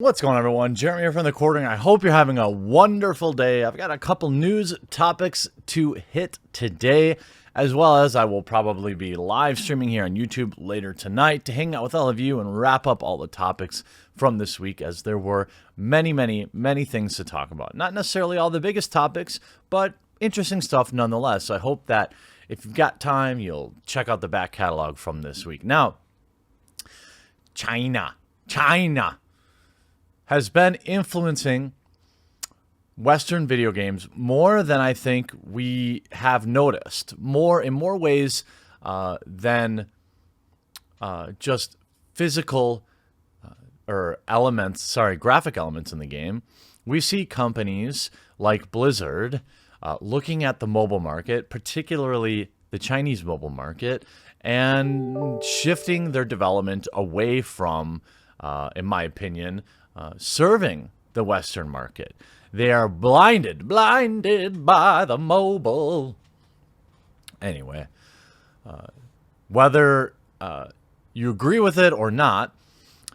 What's going on, everyone? Jeremy here from the Quartering. I hope you're having a wonderful day. I've got a couple news topics to hit today, as well as I will probably be live streaming here on YouTube later tonight to hang out with all of you and wrap up all the topics from this week, as there were many things to talk about. Not necessarily all the biggest topics, but interesting stuff nonetheless. So I hope that if you've got time, you'll check out the back catalog from this week. Now, China has been influencing Western video games more than I think we have noticed. In more ways than just physical graphic elements in the game. We see companies like Blizzard looking at the mobile market, particularly the Chinese mobile market, and shifting their development away from, in my opinion, serving the Western market. They are blinded by the mobile. Anyway, whether you agree with it or not,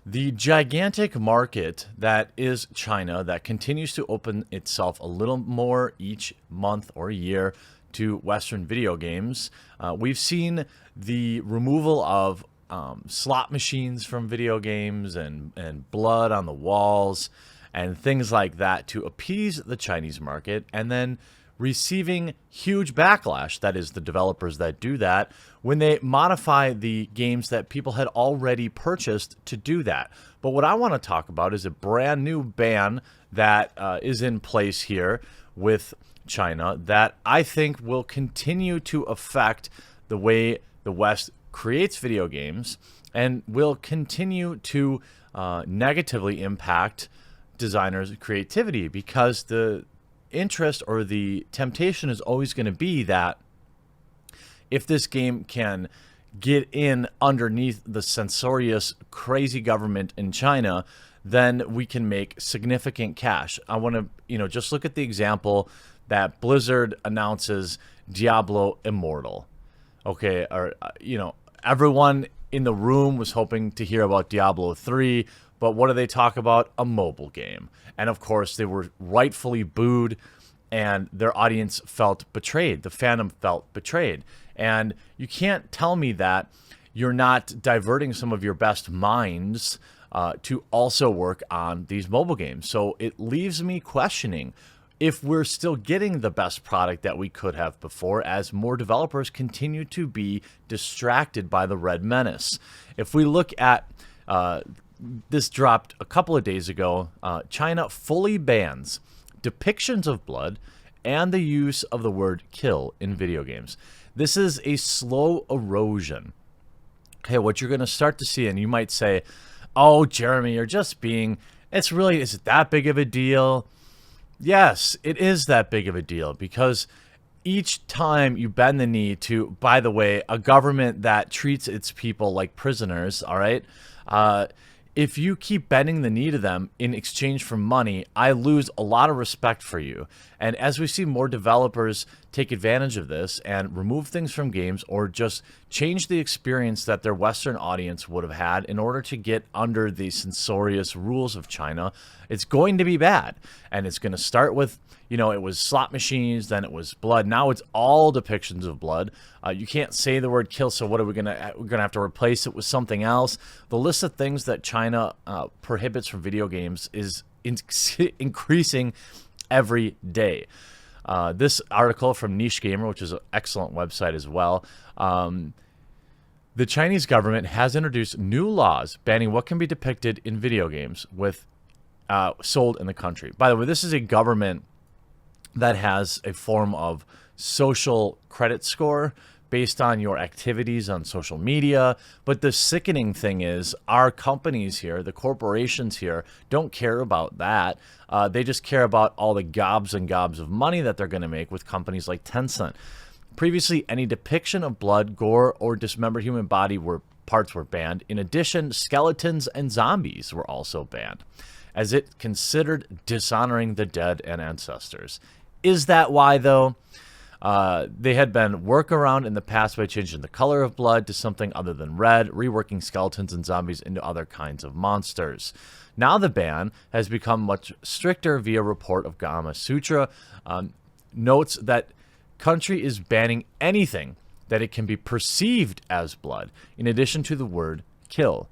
the gigantic market that is China, that continues to open itself a little more each month or year to Western video games. We've seen the removal of slot machines from video games and blood on the walls and things like that to appease the Chinese market, and then receiving huge backlash, that is the developers that do that, when they modify the games that people had already purchased to do that. But what I want to talk about is a brand new ban that is in place here with China that I think will continue to affect the way the West creates video games and will continue to negatively impact designers' creativity, because the interest or the temptation is always going to be that if this game can get in underneath the censorious, crazy government in China, then we can make significant cash. I want to, just look at the example that Blizzard announces Diablo Immortal. Okay, or, everyone in the room was hoping to hear about Diablo 3, but what do they talk about? A mobile game. And of course, they were rightfully booed, and their audience felt betrayed. The fandom felt betrayed. And you can't tell me that you're not diverting some of your best minds to also work on these mobile games. So it leaves me questioning if we're still getting the best product that we could have before, as more developers continue to be distracted by the Red Menace. If we look at this dropped a couple of days ago, China fully bans depictions of blood and the use of the word kill in video games. This is a slow erosion. Okay, what you're going to start to see, and you might say, oh, Jeremy, you're just being, is it that big of a deal? Yes, it is that big of a deal, because each time you bend the knee to, by the way, a government that treats its people like prisoners, all right? If you keep bending the knee to them in exchange for money, I lose a lot of respect for you. And as we see more developers take advantage of this and remove things from games, or just change the experience that their Western audience would have had in order to get under the censorious rules of China, it's going to be bad. And it's going to start with, it was slot machines, then it was blood. Now it's all depictions of blood. You can't say the word kill, so what are we're gonna have to replace it with something else? The list of things that China prohibits from video games is increasing every day. This article from Niche Gamer, which is an excellent website as well, the Chinese government has introduced new laws banning what can be depicted in video games with sold in the country. By the way, this is a government that has a form of social credit score based on your activities on social media. But the sickening thing is, our companies here, the corporations here, don't care about that. They just care about all the gobs and gobs of money that they're going to make with companies like Tencent. Previously, any depiction of blood, gore, or dismembered human body parts were banned. In addition, skeletons and zombies were also banned, as it considered dishonoring the dead and ancestors. Is that why, though? They had been workaround in the past by changing the color of blood to something other than red, reworking skeletons and zombies into other kinds of monsters. Now the ban has become much stricter via report of Gama Sutra. Notes that country is banning anything that it can be perceived as blood, in addition to the word kill.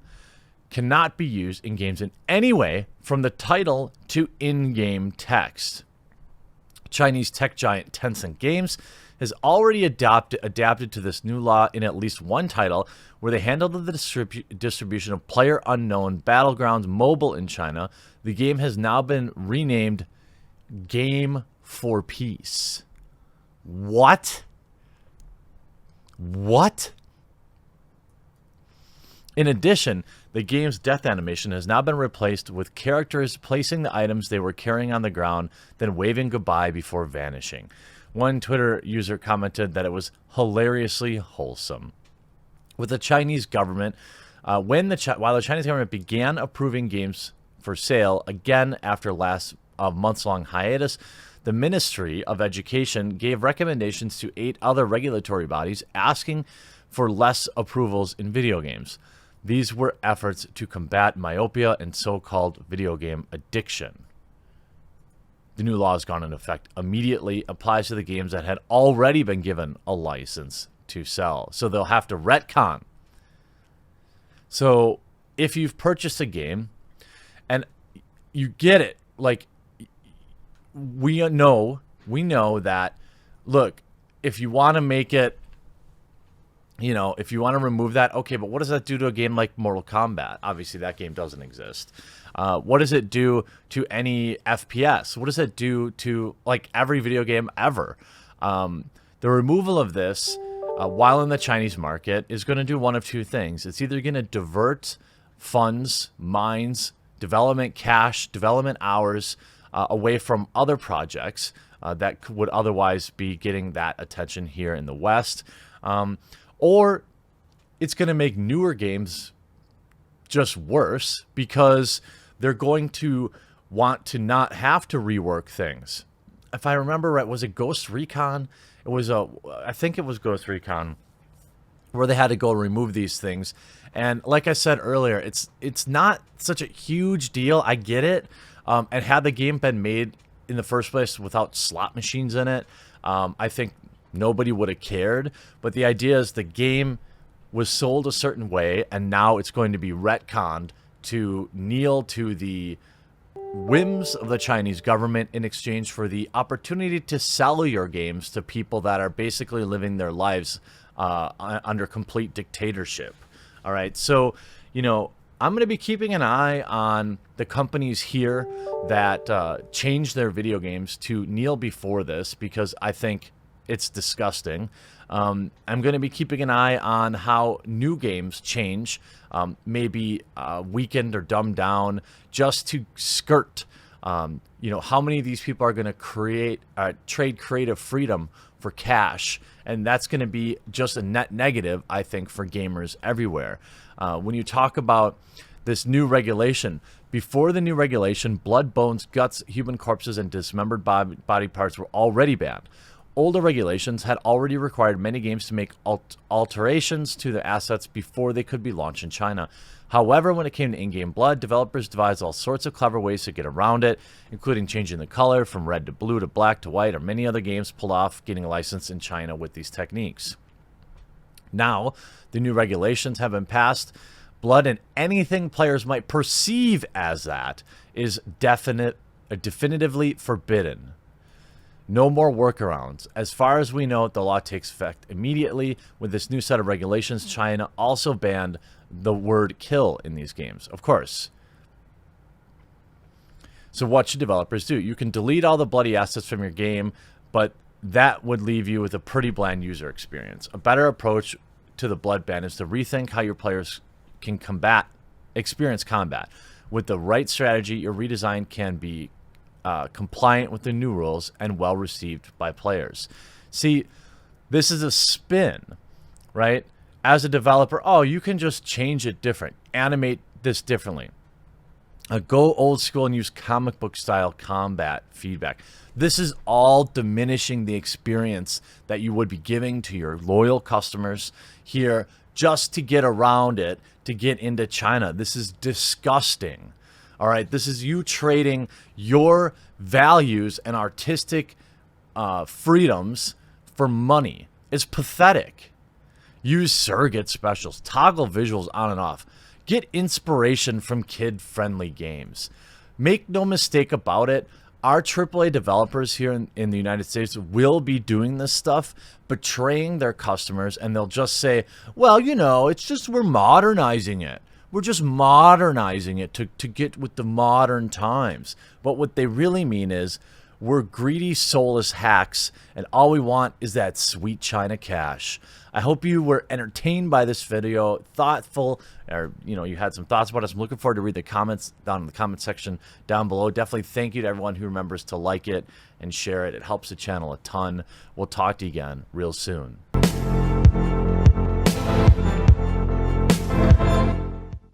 Cannot be used in games in any way, from the title to in-game text. Chinese tech giant Tencent Games has already adapted to this new law in at least one title, where they handled the distribution of PlayerUnknown Battlegrounds Mobile in China. The game has now been renamed Game for Peace. What? What? In addition, the game's death animation has now been replaced with characters placing the items they were carrying on the ground, then waving goodbye before vanishing. One Twitter user commented that it was hilariously wholesome. With the Chinese government, while the Chinese government began approving games for sale again after last months-long hiatus, the Ministry of Education gave recommendations to 8 other regulatory bodies asking for less approvals in video games. These were efforts to combat myopia and so-called video game addiction. The new law has gone into effect immediately, applies to the games that had already been given a license to sell. So they'll have to retcon. So if you've purchased a game and you get it, like, we know that, look, if you want to make it, you know, if you want to remove that, okay, but what does that do to a game like Mortal Kombat? Obviously, that game doesn't exist. What does it do to any FPS? What does it do to, like, every video game ever? The removal of this, while in the Chinese market, is going to do one of two things. It's either going to divert funds, mines, development cash, development hours away from other projects that would otherwise be getting that attention here in the West, or it's going to make newer games just worse because they're going to want to not have to rework things. If I remember right, was it Ghost Recon? I think it was Ghost Recon, where they had to go remove these things. And like I said earlier, it's not such a huge deal. I get it. And had the game been made in the first place without slot machines in it, I think nobody would have cared. But the idea is the game was sold a certain way, and now it's going to be retconned to kneel to the whims of the Chinese government in exchange for the opportunity to sell your games to people that are basically living their lives under complete dictatorship. All right, so, you know, I'm going to be keeping an eye on the companies here that change their video games to kneel before this, because I think it's disgusting. I'm going to be keeping an eye on how new games change, maybe weakened or dumbed down just to skirt, you know, how many of these people are going to trade creative freedom for cash. And that's going to be just a net negative, I think, for gamers everywhere. When you talk about this new regulation, before the new regulation, blood, bones, guts, human corpses, and dismembered body parts were already banned. Older regulations had already required many games to make alterations to their assets before they could be launched in China. However, when it came to in-game blood, developers devised all sorts of clever ways to get around it, including changing the color from red to blue to black to white, or many other games pulled off getting a license in China with these techniques. Now, the new regulations have been passed. Blood and anything players might perceive as that is definitively forbidden. No more workarounds. As far as we know, the law takes effect immediately. With this new set of regulations, China also banned the word kill in these games, of course. So what should developers do? You can delete all the bloody assets from your game, but that would leave you with a pretty bland user experience. A better approach to the blood ban is to rethink how your players can experience combat. With the right strategy, your redesign can be compliant with the new rules and well received by players. See, this is a spin, right? As a developer, oh, you can just change it different, animate this differently. Go old school and use comic book style combat feedback. This is all diminishing the experience that you would be giving to your loyal customers here just to get around it, to get into China. This is disgusting. All right, this is you trading your values and artistic freedoms for money. It's pathetic. Use surrogate specials, toggle visuals on and off. Get inspiration from kid-friendly games. Make no mistake about it, our AAA developers here in the United States will be doing this stuff, betraying their customers, and they'll just say, well, you know, it's just we're modernizing it. We're just modernizing it to get with the modern times. But what they really mean is we're greedy, soulless hacks, and all we want is that sweet China cash. I hope you were entertained by this video, thoughtful, or you had some thoughts about us. I'm looking forward to read the comments down in the comment section down below. Definitely thank you to everyone who remembers to like it and share it. It helps the channel a ton. We'll talk to you again real soon.